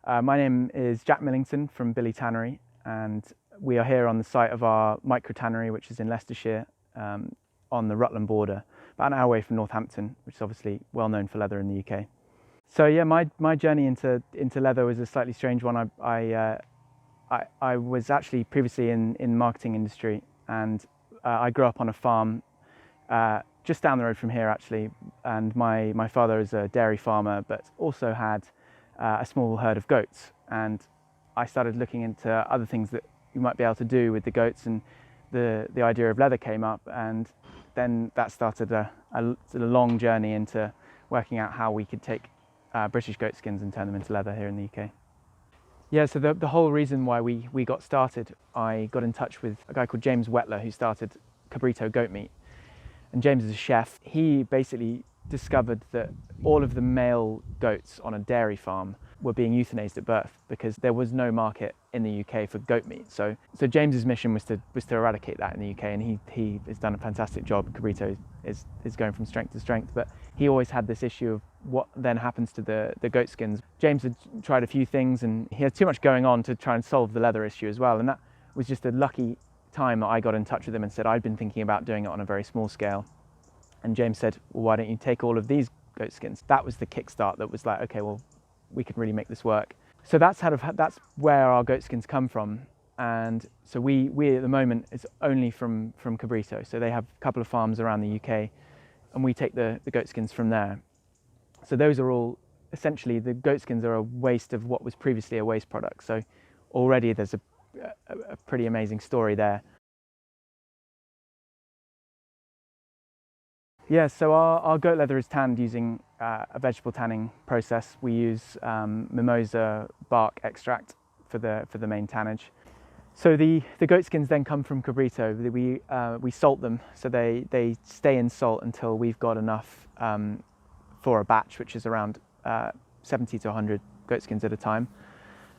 My name is Jack Millington from Billy Tannery, and we are here on the site of our micro tannery, which is in Leicestershire, on the Rutland border, about an hour away from Northampton, which is obviously well known for leather in the UK. So yeah, my journey into leather was a slightly strange one. I was actually previously in the marketing industry, and I grew up on a farm just down the road from here actually, and my father is a dairy farmer but also had a small herd of goats, and I started looking into other things that you might be able to do with the goats, and the idea of leather came up, and then that started a long journey into working out how we could take British goat skins and turn them into leather here in the UK. Yeah, so the whole reason why we got started, I got in touch with a guy called James Wetler who started Cabrito Goat Meat. And James is a chef. He basically discovered that all of the male goats on a dairy farm were being euthanized at birth because there was no market in the UK for goat meat. So James's mission was to eradicate that in the UK, and he has done a fantastic job. Cabrito is going from strength to strength, but he always had this issue of what then happens to the goat skins. James had tried a few things, and he had too much going on to try and solve the leather issue as well, and that was just a lucky time that I got in touch with him and said I'd been thinking about doing it on a very small scale. And James said, well, why don't you take all of these goat skins? That was the kickstart that was like, okay, well, we can really make this work. So that's where our goat skins come from. And so we at the moment is only from Cabrito. So they have a couple of farms around the UK, and we take the goat skins from there. So those are all, essentially the goat skins are a waste of what was previously a waste product. So already there's a pretty amazing story there. Yeah, so our goat leather is tanned using a vegetable tanning process. We use mimosa bark extract for the main tannage. So the goat skins then come from Cabrito. We salt them, so they stay in salt until we've got enough for a batch, which is around 70 to 100 goat skins at a time.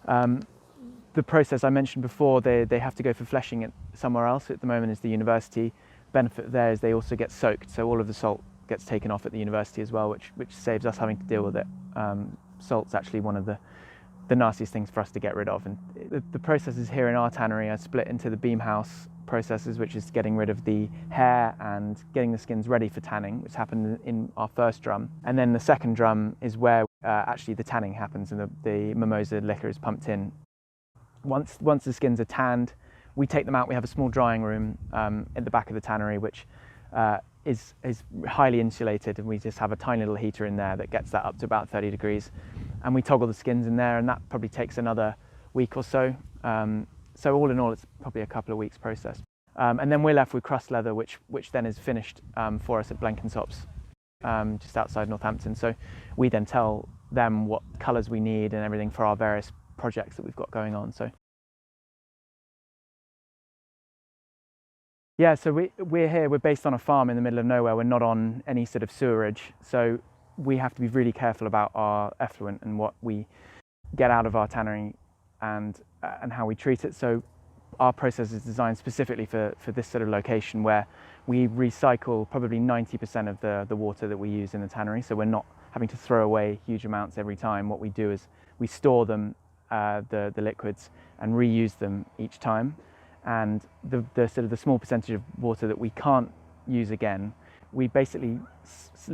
The process I mentioned before, they have to go for fleshing it somewhere else. At the moment is the university. Benefit there is they also get soaked, so all of the salt gets taken off at the university as well, which saves us having to deal with it. Salt's actually one of the nastiest things for us to get rid of. And the processes here in our tannery are split into the beam house processes, which is getting rid of the hair and getting the skins ready for tanning, which happened in our first drum. And then the second drum is where actually the tanning happens, and the mimosa liquor is pumped in. Once the skins are tanned, we take them out. We have a small drying room at the back of the tannery, which is highly insulated, and we just have a tiny little heater in there that gets that up to about 30 degrees. And we toggle the skins in there, and that probably takes another week or so. So all in all, it's probably a couple of weeks process. And then we're left with crust leather, which then is finished for us at Blenkinshops, just outside Northampton. So we then tell them what colours we need and everything for our various projects that we've got going on. So yeah, so we're here, we're based on a farm in the middle of nowhere. We're not on any sort of sewerage, so we have to be really careful about our effluent and what we get out of our tannery and how we treat it. So our process is designed specifically for this sort of location, where we recycle probably 90% of the water that we use in the tannery, so we're not having to throw away huge amounts every time. What we do is we store them, the liquids, and reuse them each time. And the sort of the small percentage of water that we can't use again, we basically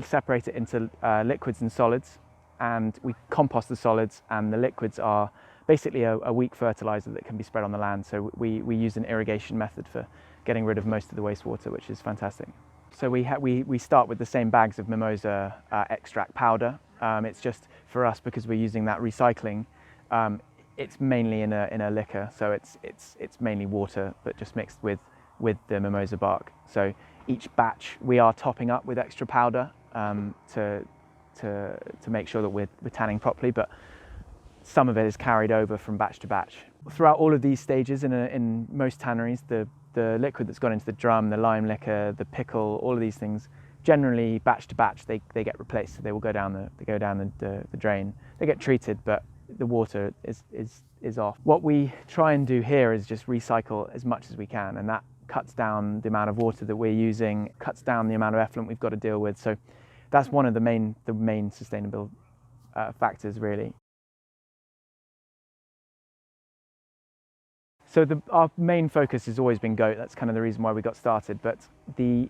separate it into liquids and solids, and we compost the solids, and the liquids are basically a weak fertilizer that can be spread on the land. So we use an irrigation method for getting rid of most of the wastewater, which is fantastic. So we start with the same bags of mimosa extract powder. It's just for us, because we're using that recycling, it's mainly in a liquor, so it's mainly water, but just mixed with the mimosa bark. So each batch we are topping up with extra powder to make sure that we're tanning properly, but some of it is carried over from batch to batch. Throughout all of these stages in most tanneries, the liquid that's gone into the drum, the lime liquor, the pickle, all of these things, generally batch to batch they get replaced. So they will go down the drain. They get treated, but the water is off. What we try and do here is just recycle as much as we can, and that cuts down the amount of water that we're using, cuts down the amount of effluent we've got to deal with. So that's one of the main sustainable factors, really. So our main focus has always been goat. That's kind of the reason why we got started. But the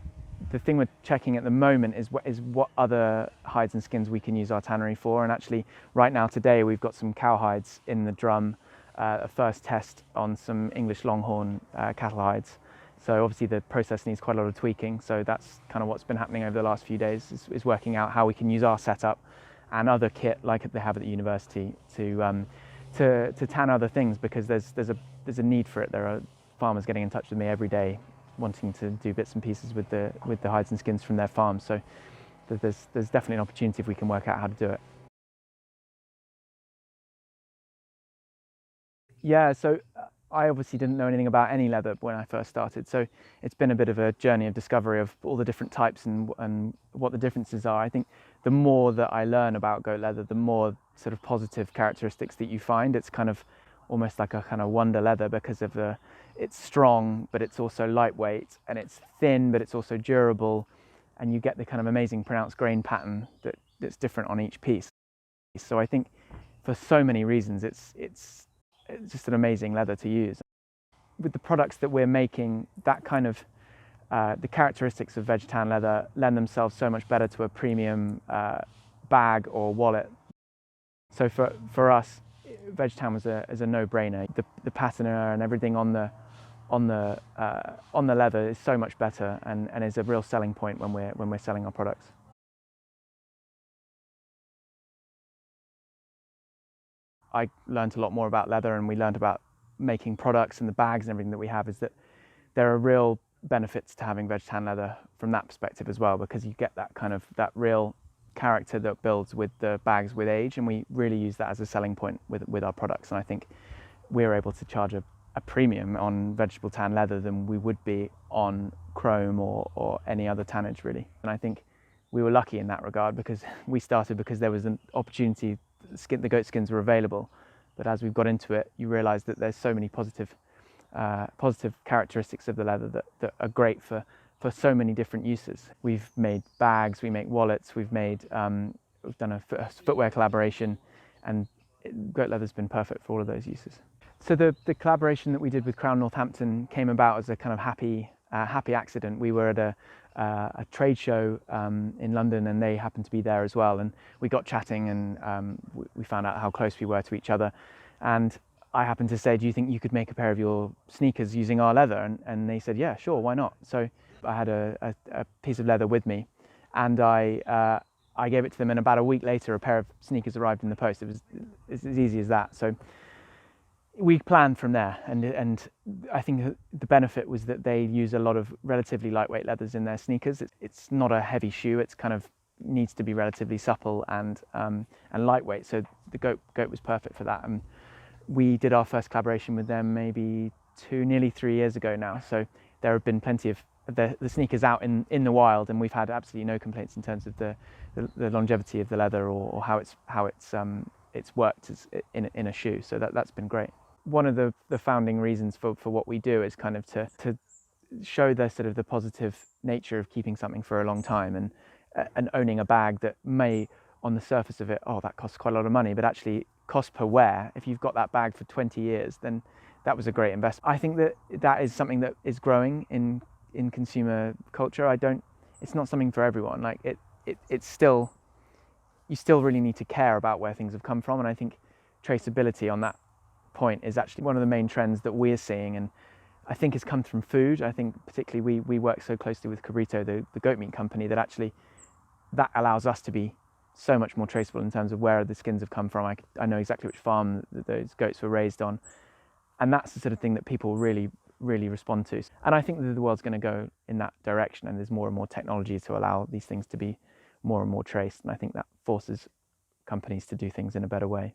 thing we're checking at the moment is what other hides and skins we can use our tannery for. And actually, right now today, we've got some cow hides in the drum, a first test on some English Longhorn cattle hides. So obviously the process needs quite a lot of tweaking. So that's kind of what's been happening over the last few days, is working out how we can use our setup and other kit like they have at the university to tan other things, because there's a need for it. There are farmers getting in touch with me every day wanting to do bits and pieces with the hides and skins from their farms. So there's definitely an opportunity if we can work out how to do it. Yeah, so I obviously didn't know anything about any leather when I first started. So it's been a bit of a journey of discovery of all the different types and what the differences are. I think the more that I learn about goat leather, the more sort of positive characteristics that you find. It's kind of almost like a kind of wonder leather, because of it's strong, but it's also lightweight, and it's thin, but it's also durable. And you get the kind of amazing pronounced grain pattern that's different on each piece. So I think for so many reasons, it's just an amazing leather to use. With the products that we're making, that kind of the characteristics of veg tan leather lend themselves so much better to a premium bag or wallet. So for us, veg tan was a no-brainer. The patina and everything on the leather is so much better, and is a real selling point when we're selling our products. I learned a lot more about leather, and we learned about making products and the bags and everything that we have, is that there are real benefits to having veg tan leather from that perspective as well, because you get that real character that builds with the bags with age, and we really use that as a selling point with our products. And I think we're able to charge a premium on vegetable tan leather than we would be on chrome or any other tannage, really. And I think we were lucky in that regard, because we started because there was an opportunity. The goat skins were available, but as we've got into it, you realise that there's so many positive characteristics of the leather that are great for so many different uses. We've made bags, we make wallets, we've done a footwear collaboration, and goat leather's been perfect for all of those uses. So the collaboration that we did with Crown Northampton came about as a kind of happy accident. We were at a trade show in London, and they happened to be there as well, and we got chatting, and we found out how close we were to each other. And I happened to say, do you think you could make a pair of your sneakers using our leather? And they said, yeah, sure, why not? So I had a piece of leather with me, and I gave it to them, and about a week later a pair of sneakers arrived in the post. It was as easy as that. So we planned from there, and I think the benefit was that they use a lot of relatively lightweight leathers in their sneakers. It's not a heavy shoe. It's kind of needs to be relatively supple and lightweight. So the goat was perfect for that. And we did our first collaboration with them maybe nearly 3 years ago now. So there have been plenty of the sneakers out in the wild, and we've had absolutely no complaints in terms of the longevity of the leather or how it's worked in a shoe. So that's been great. One of the founding reasons for what we do is kind of to show the positive nature of keeping something for a long time, and owning a bag that may, on the surface of it, that costs quite a lot of money, but actually cost per wear, if you've got that bag for 20 years, then that was a great investment. I think that is something that is growing in consumer culture. It's not something for everyone. Like it's still, you still really need to care about where things have come from, and I think traceability on that point is actually one of the main trends that we're seeing, and I think it's come from food. I think particularly we work so closely with Carreducker, the goat meat company, that actually that allows us to be so much more traceable in terms of where the skins have come from. I know exactly which farm those goats were raised on, and that's the sort of thing that people really respond to. And I think that the world's going to go in that direction, and there's more and more technology to allow these things to be more and more traced, and I think that forces companies to do things in a better way.